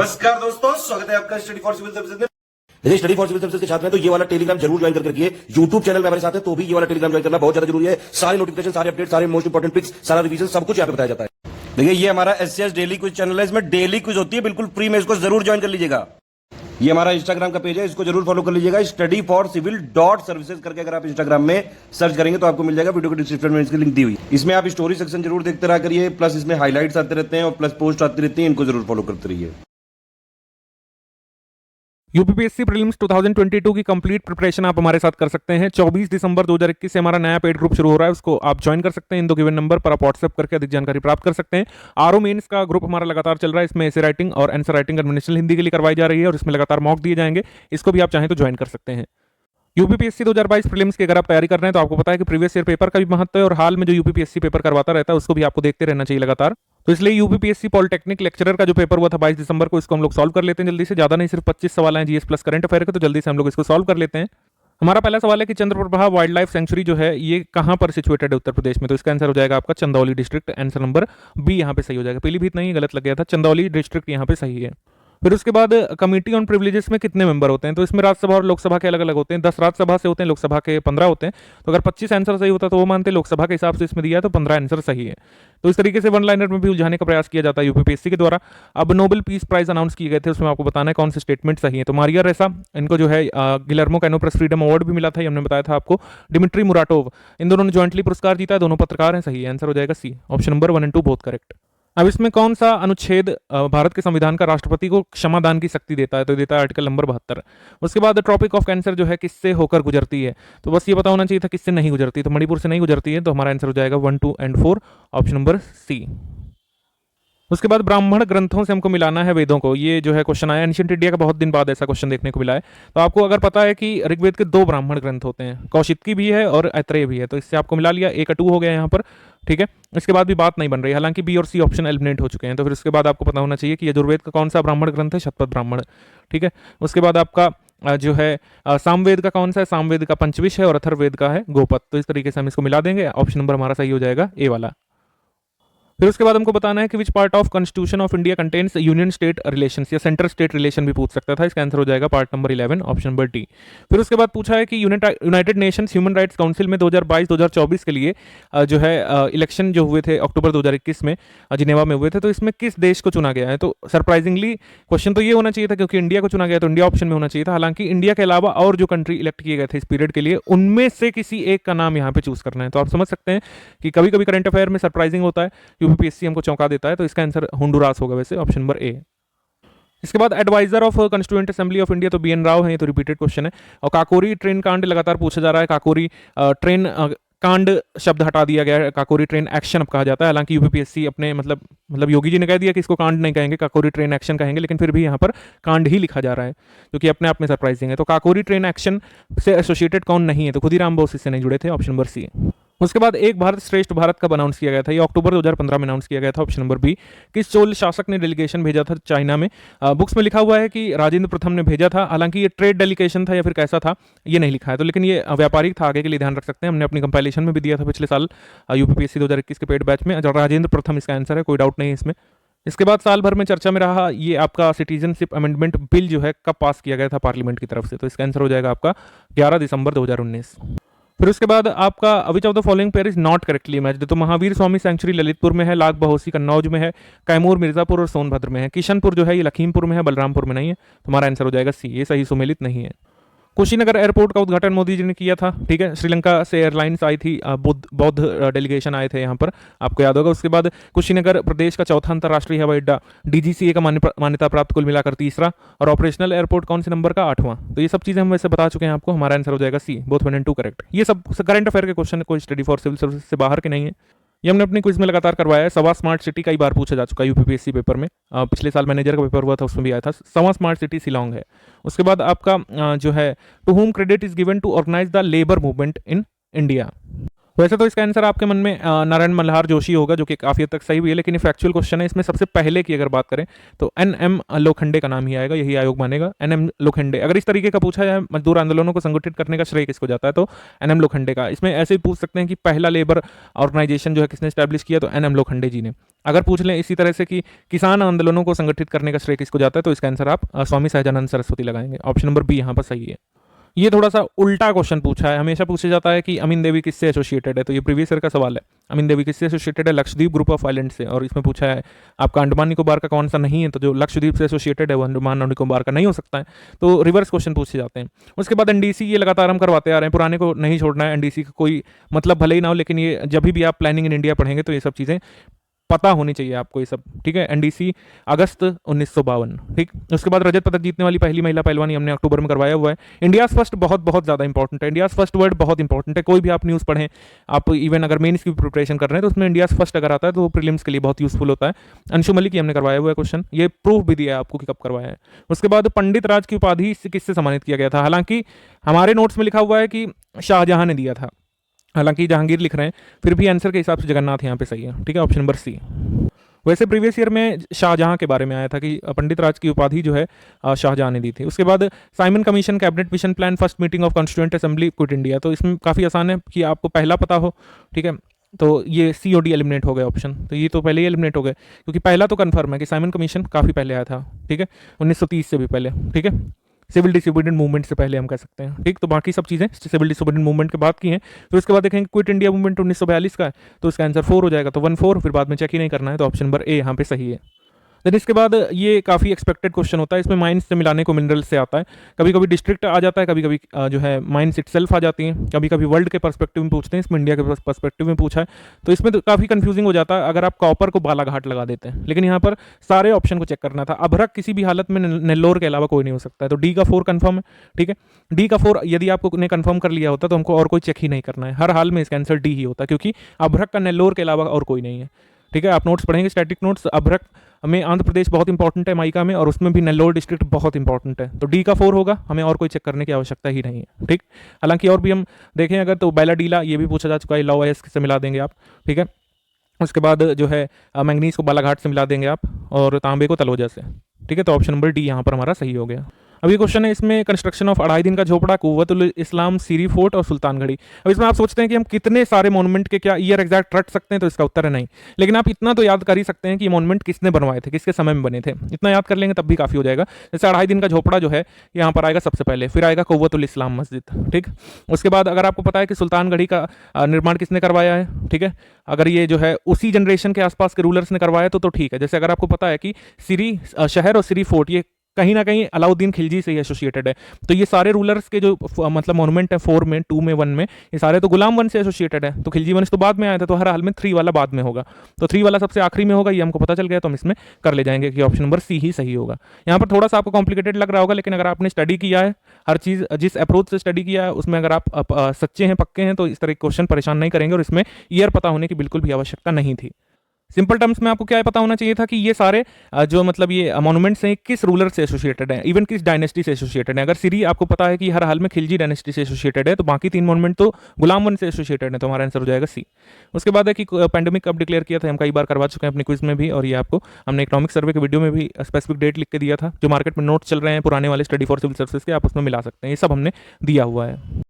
नमस्कार दोस्तों, स्वागत है आपका स्टडी फॉर सिविल सर्विसेज में। यदि स्टडी फॉर सिविल सर्विसेज के छात्र हैं तो ये वाला टेलीग्राम जरूर ज्वाइन करके रखिए। यूट्यूब चैनल में हमारे साथ है तो भी ये वाला टेलीग्राम ज्वाइन करना बहुत ज्यादा जरूरी है। सारे नोटिफिकेशन, सारे अपडेट, सारे मोस्ट इंपोर्टेंट पिक्स, सारा रिवीजन सब कुछ यहाँ पे बताया जाता है। देखिए ये हमारा एससीएस डेली क्विज चैनल है, इसमें डेली क्विज होती है, बिल्कुल फ्री में, इसको जरूर ज्वाइन कर लीजिएगा। ये हमारा इंस्टाग्राम का पेज है, इसको जरूर फॉलो कर लीजिएगा। Study for civil dot services करके अगर आप इंस्टाग्राम में सर्च करेंगे तो आपको मिल जाएगा। वीडियो के डिस्क्रिप्शन में इसकी लिंक दी हुई। इसमें आप स्टोरी सेक्शन जरूर देखते रहा करिए, प्लस इसमें हाईलाइट्स आते रहते हैं और प्लस पोस्ट आती रहती है, इनको जरूर फॉलो करते रहिए। यूपीपीएससी प्रीलिम्स 2022 की कंप्लीट प्रिपरेशन आप हमारे साथ कर सकते हैं। 24 दिसंबर 2021 से हमारा नया पेड ग्रुप शुरू हो रहा है, उसको आप ज्वाइन कर सकते हैं। इन दो गिवन नंबर पर आप व्हाट्सएप करके अधिक जानकारी प्राप्त कर सकते हैं। आरओ मेंस का ग्रुप हमारा लगातार चल रहा है, इसमें एसे राइटिंग और आंसर राइटिंग कन्वर्सेशनल हिंदी के लिए करवाई जा रही है और इसमें लगातार मॉक दिए जाएंगे, इसको भी आप चाहें तो ज्वाइन कर सकते हैं। यूपीपीएससी 2022 प्रीलिम्स की अगर आप तैयारी कर रहे हैं तो आपको पता है कि प्रीवियस ईयर पेपर का भी महत्व है और हाल में जो यूपीपीएससी पेपर करवाता रहता है उसको भी आपको देखते रहना चाहिए लगातार। तो इसलिए यूपीपीएससी पॉलिटेक्निक लेक्चरर का जो पेपर हुआ था 22 दिसंबर को, इसको हम लोग सॉल्व कर लेते हैं जल्दी से। ज्यादा नहीं, सिर्फ 25 सवाल हैं जीएस प्लस करंट अफेयर के, तो जल्दी से हम लोग इसको सॉल्व कर लेते हैं। हमारा पहला सवाल है कि चंद्रप्रभा वाइल्ड लाइफ सेंचुरी जो है ये कहां पर सिचुएटेड है उत्तर प्रदेश में, तो इसका आंसर हो जाएगा आपका Chandauli district. Answer number B यहां पे सही हो जाएगा। पीलीभीत नहीं, गलत लग गया था, चंदौली डिस्ट्रिक्ट यहां पे सही है। फिर उसके बाद कमेटी ऑन प्रिविलेजेस में कितने मेंबर होते हैं, तो इसमें राज्यसभा और लोकसभा के अलग अलग होते हैं। 10 राज्यसभा से होते हैं, लोकसभा के 15 होते हैं। तो अगर 25 आंसर सही होता तो वो मानते, लोकसभा के हिसाब से इसमें दिया है तो 15 आंसर सही है। तो इस तरीके से वन लाइनर में भी उलझाने का प्रयास किया जाता है यूपीपीएससी के द्वारा। अब नोबेल पीस प्राइज अनाउंस किए गए थे, उसमें आपको बताना है कौन से स्टेटमेंट सही है। तो मारिया रेसा, इनको जो है Guillermo canoe press freedom award भी मिला था, ये हमने बताया था आपको। डिमिट्री मुराटोव, इन दोनों ने ज्वाइंटली पुरस्कार जीता है, दोनों पत्रकार हैं, सही है। आंसर हो जाएगा सी, ऑप्शन नंबर 1 और 2 बोथ करेक्ट। अब इसमें कौन सा अनुच्छेद भारत के संविधान का राष्ट्रपति को क्षमादान की शक्ति देता है, तो देता है आर्टिकल नंबर 72। उसके बाद ट्रॉपिक ऑफ कैंसर जो है किससे होकर गुजरती है, तो बस ये पता होना चाहिए था किससे नहीं गुजरती, तो मणिपुर से नहीं गुजरती है, तो हमारा आंसर हो जाएगा 1, 2 और 4, ऑप्शन नंबर सी। उसके बाद ब्राह्मण ग्रंथों से हमको मिलाना है वेदों को, ये जो है क्वेश्चन आया एंशिएंट इंडिया का, बहुत दिन बाद ऐसा क्वेश्चन देखने को मिला है। तो आपको अगर पता है कि ऋग्वेद के 2 ब्राह्मण ग्रंथ होते हैं, कौशिकी भी है और ऐत्रेय भी है, तो इससे आपको मिला लिया, 1 और 2 हो गया यहाँ पर, ठीक है। इसके बाद भी बात नहीं बन रही, हालांकि बी और सी ऑप्शन एलिमिनेट हो चुके हैं। तो फिर उसके बाद आपको पता होना चाहिए कि यजुर्वेद का कौन सा ब्राह्मण ग्रंथ है, शतपथ ब्राह्मण, ठीक है। उसके बाद आपका जो है सामवेद का कौन सा है, सामवेद का पंचविश है और अथर्ववेद का है गोपत। तो इस तरीके से हम इसको मिला देंगे, ऑप्शन नंबर हमारा सही हो जाएगा ए वाला। फिर उसके बाद हमको बताना है कि which part of constitution of India contains union state relations, या सेंटर स्टेट रिलेशन भी पूछ सकता था, इसका आंसर हो जाएगा part number 11, option number D. फिर उसके बाद पूछा है कि United Nations human rights council में 2022-2024 के लिए जो है इलेक्शन जो हुए थे अक्टूबर 2021 में जिनेवा में हुए थे, तो इसमें किस देश को चुना गया है। तो सरप्राइजिंगली क्वेश्चन तो ये होना चाहिए था, क्योंकि इंडिया को चुना गया तो इंडिया ऑप्शन में होना चाहिए था। हालांकि इंडिया के अलावा और जो कंट्री इलेक्ट किए गए थे इस पीरियड के लिए, उनमें से किसी एक का नाम यहाँ पे चूज करना है। तो आप समझ सकते हैं कि कभी कभी करंट अफेयर में सरप्राइजिंग होता है, यूपीपीएससी हमको चौंका देता है। तो इसका आंसर होंडुरास होगा वैसे, ऑप्शन नंबर ए। इसके बाद adviser of constituent assembly of India, तो बीएन राव है, ये तो रिपीटेड क्वेश्चन है। और काकोरी ट्रेन कांड लगातार पूछा जा रहा है, काकोरी ट्रेन कांड शब्द हटा दिया गया है, काकोरी ट्रेन एक्शन अब कहा जाता है। हालांकि यूपीपीएससी अपने मतलब योगी जी ने कह दिया कि इसको कांड नहीं कहेंगे, काकोरी ट्रेन एक्शन कहेंगे, लेकिन फिर भी यहाँ पर कांड ही लिखा जा रहा है, जो कि अपने आप में सरप्राइजिंग है। तो काकोरी ट्रेन एक्शन से एसोसिएटेड कौन नहीं है, तो खुदीराम बोस इससे नहीं जुड़े थे, ऑप्शन नंबर सी। उसके बाद एक भारत श्रेष्ठ भारत कब अनाउंस किया गया था, ये अक्टूबर 2015 में अनाउंस किया गया था, ऑप्शन नंबर बी। किस चोल शासक ने डेलीगेशन भेजा था चाइना में, बुक्स में लिखा हुआ है कि राजेंद्र प्रथम ने भेजा था, हालांकि ये ट्रेड डेलीगेशन था या फिर कैसा था ये नहीं लिखा है, तो लेकिन ये व्यापारिक था, आगे के लिए ध्यान रख सकते हैं। हमने अपनी कंपाइलेशन में भी दिया था पिछले साल यूपीपीएससी 2021 के पेड बैच में, राजेंद्र प्रथम इसका आंसर है, कोई डाउट नहीं है इसमें। इसके बाद साल भर में चर्चा में रहा ये आपका सिटीजनशिप अमेंडमेंट बिल जो है कब पास किया गया था पार्लियामेंट की तरफ से, तो इसका आंसर हो जाएगा आपका 11 दिसंबर 2019। फिर उसके बाद आपका which of the following pair is not correctly imaged, तो महावीर स्वामी सेंचुरी ललितपुर में है, लाग बहोसी कन्नौज में है, कैमूर मिर्जापुर और सोनभद्र में है, किशनपुर जो है ये लखीमपुर में है, बलरामपुर में नहीं है, तो हमारा आंसर हो जाएगा सी, ये सही सुमेलित नहीं है। कुशीनगर एयरपोर्ट का उद्घाटन मोदी जी ने किया था, ठीक है। श्रीलंका से एयरलाइंस आई थी, बौद्ध डेलीगेशन आए थे यहाँ पर, आपको याद होगा। उसके बाद कुशीनगर प्रदेश का चौथा अंतर्राष्ट्रीय हवाई अड्डा, डीजीसीए का मान्यता प्राप्त, कुल मिलाकर तीसरा, और ऑपरेशनल एयरपोर्ट कौन से नंबर का, 8वां। तो ये सब चीजें हम वैसे बता चुके हैं आपको, हमारा आंसर हो जाएगा सी, बोथ 1 और 2 करेक्ट। ये सब करंट अफेयर के क्वेश्चन, कोई स्टडी फॉर सिविल सर्विस से बाहर के नहीं है, ये हमने अपनी क्विज में लगातार करवाया है। सवा स्मार्ट सिटी कई बार पूछा जा चुका है यूपीपीएससी पेपर में, पिछले साल मैनेजर का पेपर हुआ था उसमें भी आया था, सवा स्मार्ट सिटी शिलोंग है। उसके बाद आपका जो है to whom credit is given to organize the labour movement in India, वैसे तो इसका आंसर आपके मन में नारायण मल्हार जोशी होगा, जो कि काफ़ी हद तक सही भी है, लेकिन ये फैक्चुअल क्वेश्चन है। इसमें सबसे पहले की अगर बात करें तो NM लोखंडे का नाम ही आएगा, यही आयोग मानेगा, NM लोखंडे। अगर इस तरीके का पूछा जाए मजदूर आंदोलनों को संगठित करने का श्रेय किसको जाता है, तो NM लोखंडे का। इसमें ऐसे ही पूछ सकते हैं कि पहला लेबर ऑर्गेनाइजेशन जो है किसने स्टैब्लिश किया, तो NM लोखंडे जी ने। अगर पूछ लें इसी तरह से कि किसान आंदोलनों को संगठित करने का श्रेय किसको जाता है, तो इसका आंसर आप स्वामी सहजानंद सरस्वती लगाएंगे। ऑप्शन नंबर बी यहाँ पर सही है। ये थोड़ा सा उल्टा क्वेश्चन पूछा है। हमेशा पूछा जाता है कि अमीन देवी किससे एसोसिएटेड है, तो ये प्रीवियस ईयर का सवाल है। अमीन देवी किससे एसोसिएटेड है, लक्षद्वीप ग्रुप ऑफ आइलैंड से। और इसमें पूछा है आपका अंडमान निकोबार का कौन सा नहीं है, तो जो लक्षद्वीप से एसोसिएटेड है वो अंडमान और निकोबार का नहीं हो सकता है। तो रिवर्स क्वेश्चन पूछे जाते हैं। उसके बाद एनडीसी, ये लगातार हम करवाते आ रहे हैं, पुराने को नहीं छोड़ना है। एनडीसी का कोई मतलब भले ही ना हो, लेकिन ये जब भी आप प्लानिंग इन इंडिया पढ़ेंगे तो ये सब चीज़ें पता होनी चाहिए आपको, ये सब ठीक है। एनडीसी अगस्त 1952, ठीक। उसके बाद रजत पदक जीतने वाली पहली महिला पहलवान हमने अक्टूबर में करवाया हुआ है। इंडियाज फर्स्ट बहुत बहुत ज़्यादा इंपॉर्टेंट है। इंडियाज फर्स्ट वर्ड बहुत इंपॉर्टेंट है। कोई भी आप न्यूज़ पढ़ें, आप इवन अगर मेंस की प्रिपरेशन कर रहे हैं तो उसमें इंडियाज फर्स्ट अगर आता है तो वो प्रीलिम्स के लिए बहुत यूजफुल होता है। अंशु मलिक की हमने करवाया हुआ है क्वेश्चन, ये प्रूफ भी दिया है आपको कि कब करवाया है। उसके बाद पंडित राज की उपाधि किससे सम्मानित किया गया था, हालांकि हमारे नोट्स में लिखा हुआ है कि शाहजहां ने दिया था, हालांकि जहांगीर लिख रहे हैं, फिर भी आंसर के हिसाब से जगन्नाथ यहाँ पे सही है, ठीक है। Option number C. वैसे प्रीवियस ईयर में शाहजहां के बारे में आया था कि पंडित राज की उपाधि जो है शाहजहां ने दी थी। उसके बाद Simon commission, cabinet mission plan, first meeting of constituent assembly, quit India. तो इसमें काफ़ी आसान है कि आपको पहला पता हो, ठीक है। तो ये COD एलिमिनेट हो गए ऑप्शन, तो ये तो पहले ही एलिमिनेट हो गए, क्योंकि पहला तो कंफर्म है कि साइमन कमीशन काफ़ी पहले आया था, ठीक है, 1930 से भी पहले, ठीक है। सिविल डिसोबीडिएंट मूवमेंट से पहले हम कह सकते हैं, ठीक। तो बाकी सब चीज़ें सिविल डिसोबीडिएंट मूवमेंट के बाद की हैं। फिर उसके बाद देखेंगे क्विट इंडिया मूवमेंट 1942 का है, तो इसका आंसर 4 हो जाएगा, तो 1-4, फिर बाद में चेक ही नहीं करना है, तो ऑप्शन नंबर ए यहाँ पे सही है। देन इसके बाद ये काफ़ी एक्सपेक्टेड क्वेश्चन होता है, इसमें माइंस से मिलाने को मिनरल से आता है। कभी कभी डिस्ट्रिक्ट आ जाता है, कभी कभी जो है माइंस इटसेल्फ आ जाती हैं, कभी कभी वर्ल्ड के पर्सपेक्टिव में पूछते हैं, इसमें इंडिया के पर्सपेक्टिव में पूछा है, तो इसमें तो काफ़ी कंफ्यूजिंग हो जाता है अगर आप कॉपर को बालाघाट लगा देते हैं। लेकिन यहाँ पर सारे ऑप्शन को चेक करना था। अभ्रक किसी भी हालत में नेल्लोर के अलावा कोई नहीं हो सकता है, तो डी का 4 कन्फर्म है, ठीक है। डी का 4 यदि आपको ने कन्फर्म कर लिया होता तो हमको और कोई चेक ही नहीं करना है, हर हाल में इसका आंसर डी ही होता है, क्योंकि अभ्रक का नेल्लोर के अलावा और कोई नहीं है, ठीक है। आप नोट्स पढ़ेंगे, स्टैटिक नोट्स, अभ्रक में आंध्र प्रदेश बहुत इंपॉर्टेंट है माइका में, और उसमें भी नेल्लोर डिस्ट्रिक्ट बहुत इंपॉर्टेंट है, तो डी का 4 होगा, हमें और कोई चेक करने की आवश्यकता ही नहीं है, ठीक। हालांकि और भी हम देखें अगर तो बैलाडीला, ये भी पूछा जा चुका है, लॉ एस से मिला देंगे आप, ठीक है। उसके बाद जो है मैंगनीज को बालाघाट से मिला देंगे आप, और तांबे को तलोजा से, ठीक है। तो ऑप्शन नंबर डी यहाँ पर हमारा सही हो गया। अब ये क्वेश्चन है, इसमें कंस्ट्रक्शन ऑफ 2.5 दिन का झोपड़ा, कुव्वतुल इस्लाम, सीरी फोर्ट और सुल्तानगढ़ी। अब इसमें आप सोचते हैं कि हम कितने सारे मोनुमेंट के क्या ईयर एग्जैक्ट रट सकते हैं, तो इसका उत्तर है नहीं। लेकिन आप इतना तो याद कर ही सकते हैं कि ये मोनुमेंट किसने बनवाए थे, किसके समय में बने थे, इतना याद कर लेंगे तब भी काफ़ी हो जाएगा। जैसे 2.5 दिन का झोपड़ा जो है यहाँ पर आएगा सबसे पहले, फिर आएगा कुव्वतुल इस्लाम मस्जिद, ठीक। उसके बाद अगर आपको पता है कि सुल्तानगढ़ी का निर्माण किसने करवाया है, ठीक है, अगर ये जो है उसी जनरेशन के आसपास के रूलर्स ने करवाया तो ठीक है। जैसे अगर आपको पता है कि सिरी शहर और सिरी फोर्ट ये कहीं ना कहीं अलाउद्दीन खिलजी से ही एसोसिएटेड है, तो ये सारे रूलर्स के जो मतलब मोनुमेंट है 4 में, 2 में, 1 में, ये सारे तो गुलाम वंश से एसोसिएटेड है। तो खिलजी वंश तो बाद में आया था, तो हर हाल में 3 वाला बाद में होगा, तो 3 वाला सबसे आखिरी में होगा, ये हमको पता चल गया, तो हम इसमें कर ले जाएंगे कि ऑप्शन नंबर सी ही सही होगा। यहाँ पर थोड़ा सा आपको कॉम्प्लिकेटेड लग रहा होगा, लेकिन अगर आपने स्टडी किया है, हर चीज़ जिस अप्रोच से स्टडी किया है उसमें अगर आप सच्चे हैं, पक्के हैं, तो इस तरह के क्वेश्चन परेशान नहीं करेंगे, और इसमें ईयर पता होने की बिल्कुल भी आवश्यकता नहीं थी। सिंपल टर्म्स में आपको क्या पता होना चाहिए था कि ये सारे जो मतलब ये मॉन्यूमेंट्स हैं किस रूलर से एसोसिएटेड हैं, इवन किस डायनेस्टी से एसोसिएटेड हैं। अगर सीरी आपको पता है कि हर हाल में खिलजी डायनेस्टी से एसोसिएटेड है, तो बाकी 3 मॉन्यूमेंट तो गुलाम वंश से एसोसिएटेड है, तो हमारा आंसर हो जाएगा सी। उसके बाद है कि पैंडेमिक कब डिक्लेयर किया था, हम कई बार करवा चुके हैं अपने क्विज में भी, और ये आपको हमने इकोनॉमिक सर्वे के वीडियो में भी स्पेसिफिक डेट लिख के दिया था। जो मार्केट में नोट्स चल रहे हैं पुराने वाले स्टडी फॉर सिविल सर्विसेज के, आप उसमें मिला सकते हैं, ये सब हमने दिया हुआ है।